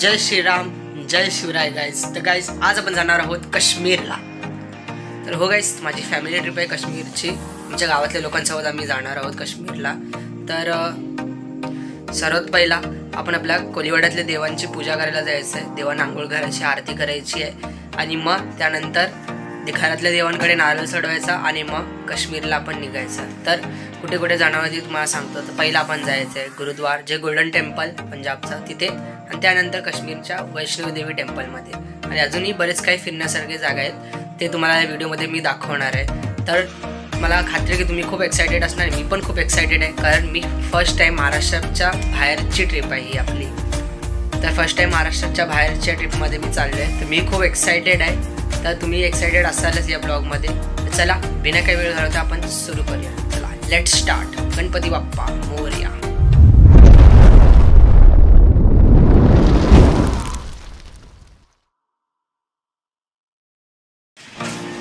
जय श्रीराम, जय Shivray guys. तर guys आज आपण जाणार आहोत काश्मीरला. तर हो गाईज, माझी फॅमिली ट्रिप आहे काश्मीरची. आमच्या गावातल्या लोकांसोबत आम्ही जाणार आहोत काश्मीरला. तर सर्वात पहिला आपण आपल्या कोलीवाड्यातल्या देवांची पूजा करायला जायचं आहे. देवांना आंघोळ घालायची, आरती करायची आहे आणि मग त्यानंतर घरातल्या देवांकडे नारळ चढवायचा आणि मग काश्मीरला आपण निघायचं. तर कुठे कुठे जाणार होती तुम्हाला सांगतो. तर पहिला आपण जायचं आहे गुरुद्वार, जे गोल्डन टेम्पल पंजाबचं तिथे, आणि त्यानंतर काश्मीरच्या वैष्णोदेवी टेम्पलमध्ये. आणि अजूनही बरेच काही फिरण्यासारखे जागा आहेत, ते तुम्हाला या व्हिडिओमध्ये मी दाखवणार आहे. तर मला खात्री की तुम्ही खूप एक्सायटेड असणार. मी पण खूप एक्सायटेड आहे, कारण मी फर्स्ट टाईम महाराष्ट्राच्या बाहेरची ट्रिप आहे ही आपली. तर फर्स्ट टाईम महाराष्ट्राच्या बाहेरच्या ट्रिपमध्ये मी चाललो आहे. तर मी खूप एक्सायटेड आहे. तर तुम्ही एक्सायटेड असालच या ब्लॉगमध्ये. तर चला बिना काही वेळ घालवता आपण सुरू करूया. चला लेट स्टार्ट. गणपती बाप्पा मोरया.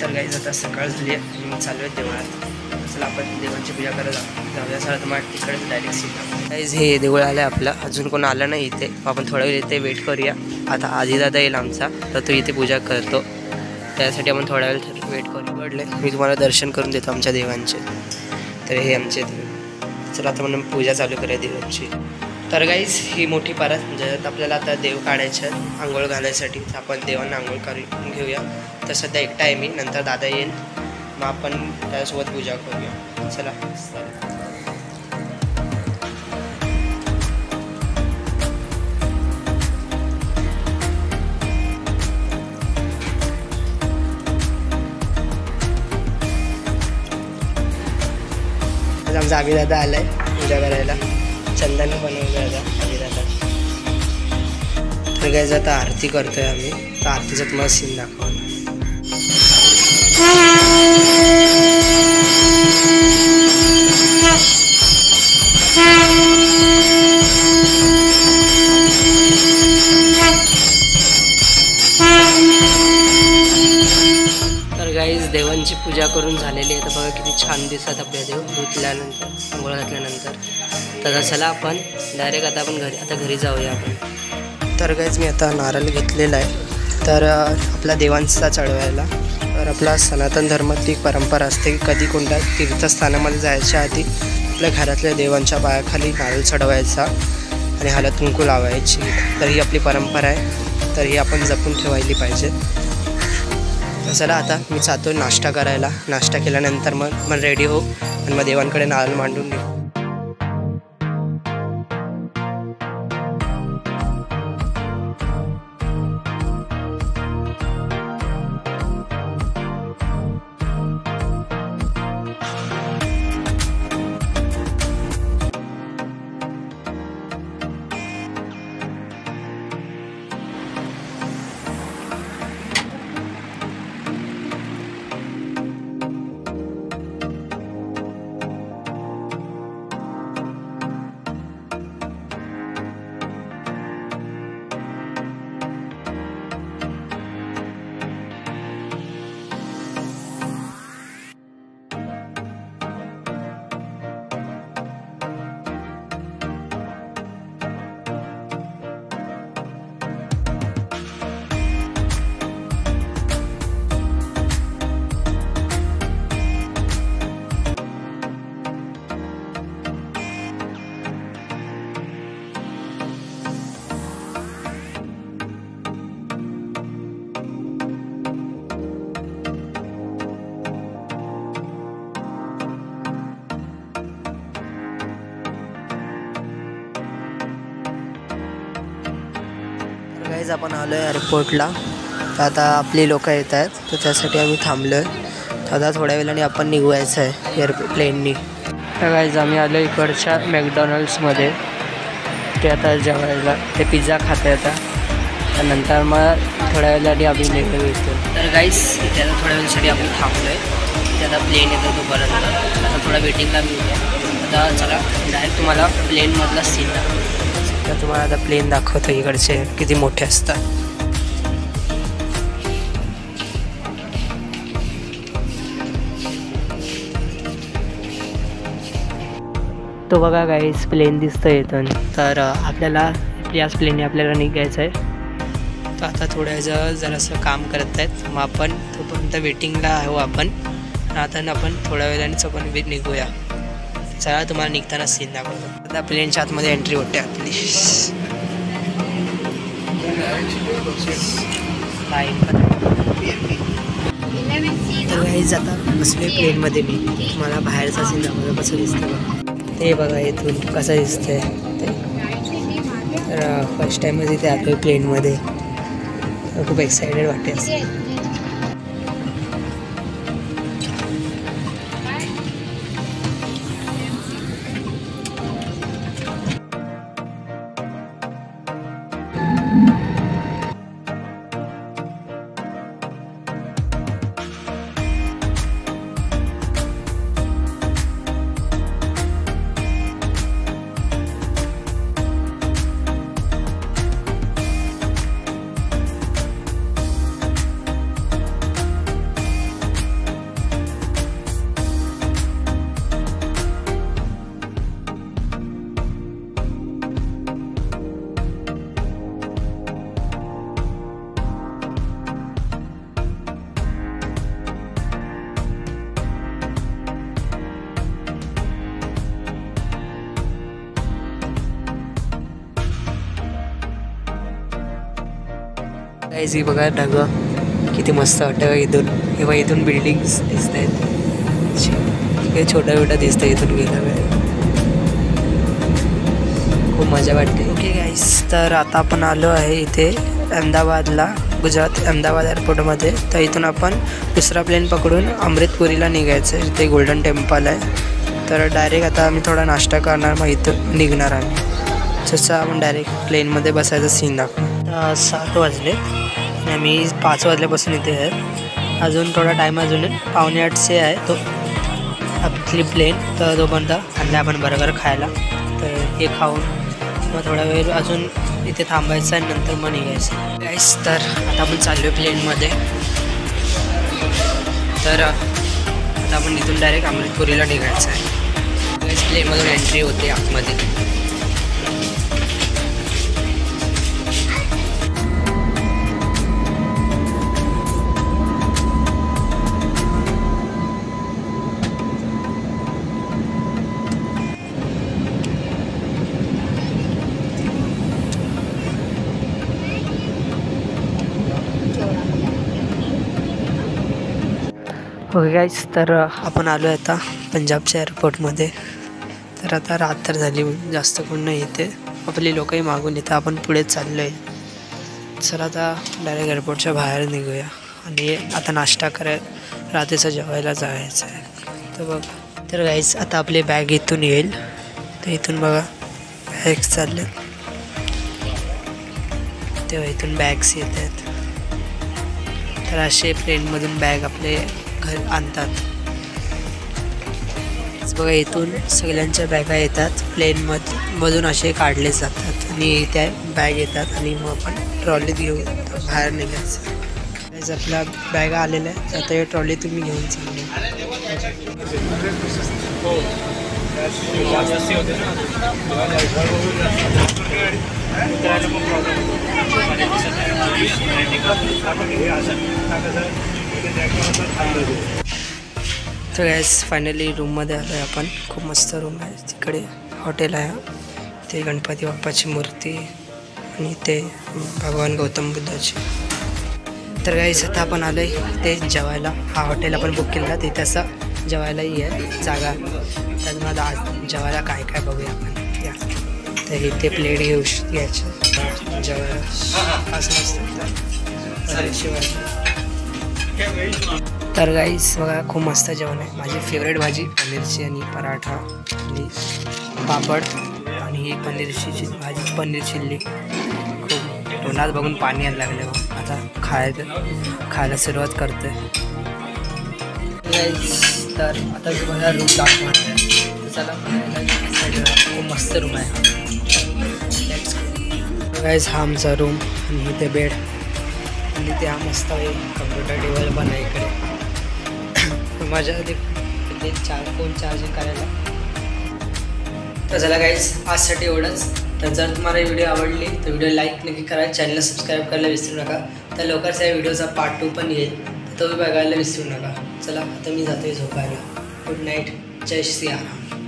तर गाईज आता सकाळ झाली आहे, मी चालू आहे देवळात. चला आपण देवांची पूजा करायला जाऊया. चला तुम्हाला तिकडेच डायरेक्ट सीट. गाईज हे देऊळ आलं आहे आपलं. अजून कोण आलं नाही इथे. आपण थोडा वेळ इथे वेट करूया. आता आदिदादा येईल आमचा, तर तो इथे पूजा करतो. त्यासाठी आपण थोडा वेळ वेट करू. घडले मी तुम्हाला दर्शन करून देतो आमच्या देवांचे. तर हे आमचे देव. चला आता म्हणून पूजा चालू करूया देवांची. तर गाईज ही मोठी पारस, ज्याच्यात आपल्याला आता देव काढायचे आंघोळ घालायसाठी. आपण देवांना आंघोळ करून घेऊया. तर सध्या एकटा आहे मी, नंतर दादा येईल, मग आपण त्यासोबत पूजा करूया. चला आमचा अभिदादा आलाय पूजा करायला. चंदन बनवलं आता अभिदादा. तर गाईज आता आरती करतोय आम्ही. तर आरतीचा तुम्हाला सीन दाखवणार. तर गाईज देवांची पूजा करून झालेली आहे. तर बघा किती छान दिसतात आपल्या देव धुतल्यानंतर, आंघोळ घातल्यानंतर. तर चला आपण डायरेक्ट आता घरी जाऊया आपण. तर गाईज मी आता नारळ घेतलेला आहे. तर आपल्या देवांचा चढवायला. तर आपला सनातन धर्मातली परंपरा असते की कधी कोणत्या तीर्थस्थानामध्ये जायच्या आधी आपल्या घरातल्या देवांच्या पायाखाली नारळ चढवायचा आणि हळद कुंकू लावायची. तर ही आपली परंपरा आहे. तर ही आपण जपून ठेवायला पाहिजे. तर चला आता मी जातो नाश्ता करायला. नाश्ता केल्यानंतर मग रेडी हो आणि मग देवांकडे नारळ मांडून घेऊ. गाईज आपण आलो आहे एअरपोर्टला. तर आता आपली लोक येत आहेत, तर त्यासाठी आम्ही थांबलो आहे. तर आता थोड्या वेळाने आपण निघायचं आहे प्लेननी. तर गाईज आम्ही आलो इकडच्या मॅकडॉनल्ड्समध्ये. ते आता जेवायला ते पिझ्झा खात आहे आता. त्यानंतर मग थोड्या वेळाने आम्ही निघून येतो. तर गाईज इथे आता थोड्या वेळासाठी आपण थांबलो आहे. ते आता प्लेन येतो तोपर्यंत आता थोडा वेटिंगला मिळतो. आता चला डायरेक्ट तुम्हाला प्लेनमधला सीन दाखवतो. तर तुम्हाला आता प्लेन दाखवतो इकडचे किती मोठे असतात. तो बघा गाईस प्लेन दिसतोय इथून. तर आपल्याला याच प्लेनने आपल्याला निघायचं आहे. तर आता थोड्या जरासं काम करत आहेत, मग आपण तोपर्यंत वेटिंगला आहो आपण. आता आपण थोड्या वेळानेच आपण निघूया. चला तुम्हाला निघताना सीन दाखवतो. आता प्लेनच्या आतमध्ये एंट्री होते आपली. तर गाईज आता बसले प्लेनमध्ये मी. तुम्हाला बाहेरचा सीन दाखवतो कसं दिसतं बघा. ते बघा इथून कसं दिसतंय ते. तर फर्स्ट टाईमच इथे आलो प्लेनमध्ये. खूप एक्सायटेड वाटते असं. गाईज बघा ढगं किती मस्त वाटतं इथून. किंवा इथून बिल्डिंग्स दिसत आहेत. काही छोटा छोटा दिसतं इथून गेला वेळ. खूप मजा वाटते. ओके गाईज, तर आता आपण आलो आहे इथे अहमदाबादला, गुजरात अहमदाबाद एअरपोर्टमध्ये. तर इथून आपण दुसरा प्लेन पकडून अमृतपुरीला निघायचं आहे. इथे गोल्डन टेम्पल आहे. तर डायरेक्ट आता आम्ही थोडा नाश्ता करणार, मग इथं निघणार आम्ही. जसं आपण डायरेक्ट प्लेनमध्ये बसायचं सीन दाखवू. 7 वाजले आणि आम्ही 5 वाजल्यापासून इथे आहे. अजून थोडा टाईम अजून 7:45 आहे तो आपली प्लेन. तर तोपर्यंत आणला आपण बर्गर खायला. तर हे खाऊन मग थोडा वेळ अजून इथे थांबायचं आणि नंतर मग निघायचं. गाईस, तर आता आपण चाललो आहे प्लेनमध्ये. तर आता आपण इथून डायरेक्ट अमृतपुरीला निघायचं आहे. गाईस, प्लेनमधून एंट्री होते आतमध्ये. ओके गाईज, तर आपण आलो आहे आता पंजाबच्या एअरपोर्टमध्ये. तर आता रात्र झाली, जास्त कोण नाही येते. आपली लोकही मागून येतं. आपण पुढे चाललो आहे. चला आता डायरेक्ट एअरपोर्टच्या बाहेर निघूया आणि आता नाश्ता करायला रात्रीचं जेवायला जायचं आहे. तर बघ, तर गाईज आता आपली बॅग इथून येईल. तर इथून बघा बॅग्स चालले, तेव्हा इथून बॅग्स येत आहेत. तर असे प्लेनमधून बॅग आपले घर आणतात. बघा इथून सगळ्यांच्या बॅगा येतात. प्लेनमधून असे काढले जातात आणि त्या बॅग येतात आणि मग आपण ट्रॉलीत घेऊन बाहेर निघायचं. आपल्या बॅगा आलेल्या आहेत. आता हे ट्रॉली तुम्ही घेऊन चालले. तर गॅस फायनली रूममध्ये आलो आहे आपण. खूप मस्त रूम आहे. तिकडे हॉटेल आहे, ते गणपती बाप्पाची मूर्ती आणि ते भगवान गौतम बुद्धाची. तर गॅस आता आपण आलो आहे ते जेवायला. हा हॉटेल आपण बुक केलेला, तिथे असं जेवायलाही आहे जागा. तर तुम्हाला आज जेवायला काय काय बघूया आपण या. तर इथे प्लेट घ्यायचं जेवायला. असं मस्त शिवाय. तर गाईस बघा खूप मस्त जेवण आहे. माझी फेवरेट भाजी पनीरची आणि पराठा आणि पापड आणि ही पनीरची भाजी, पनीर चिल्ली. खूप तोंडात बघून पाणी यायला लागले. आता खायला सुरुवात करते. तर आता तुम्हाला रूम दाखवणार आहे. चला, खूप मस्त रूम आहे. गाईस हा आमचा रूम आणि इथे बेड आणि ते हा मस्त आहे कम्प्युटर टेबल पण आहे इकडे. माझ्या ते फोन चार्जिंग करायला. तर चला गाईज आजसाठी एवढंच. तर जर तुम्हाला व्हिडिओ आवडली तर व्हिडिओ लाईक नक्की करा, चॅनलला सबस्क्राईब करायला विसरू नका. तर लवकरच या व्हिडिओचा पार्ट 2 पण येईल, तो बघायला विसरू नका. चला आता मी जातोय झोपायला. Good night. जय श्री राम.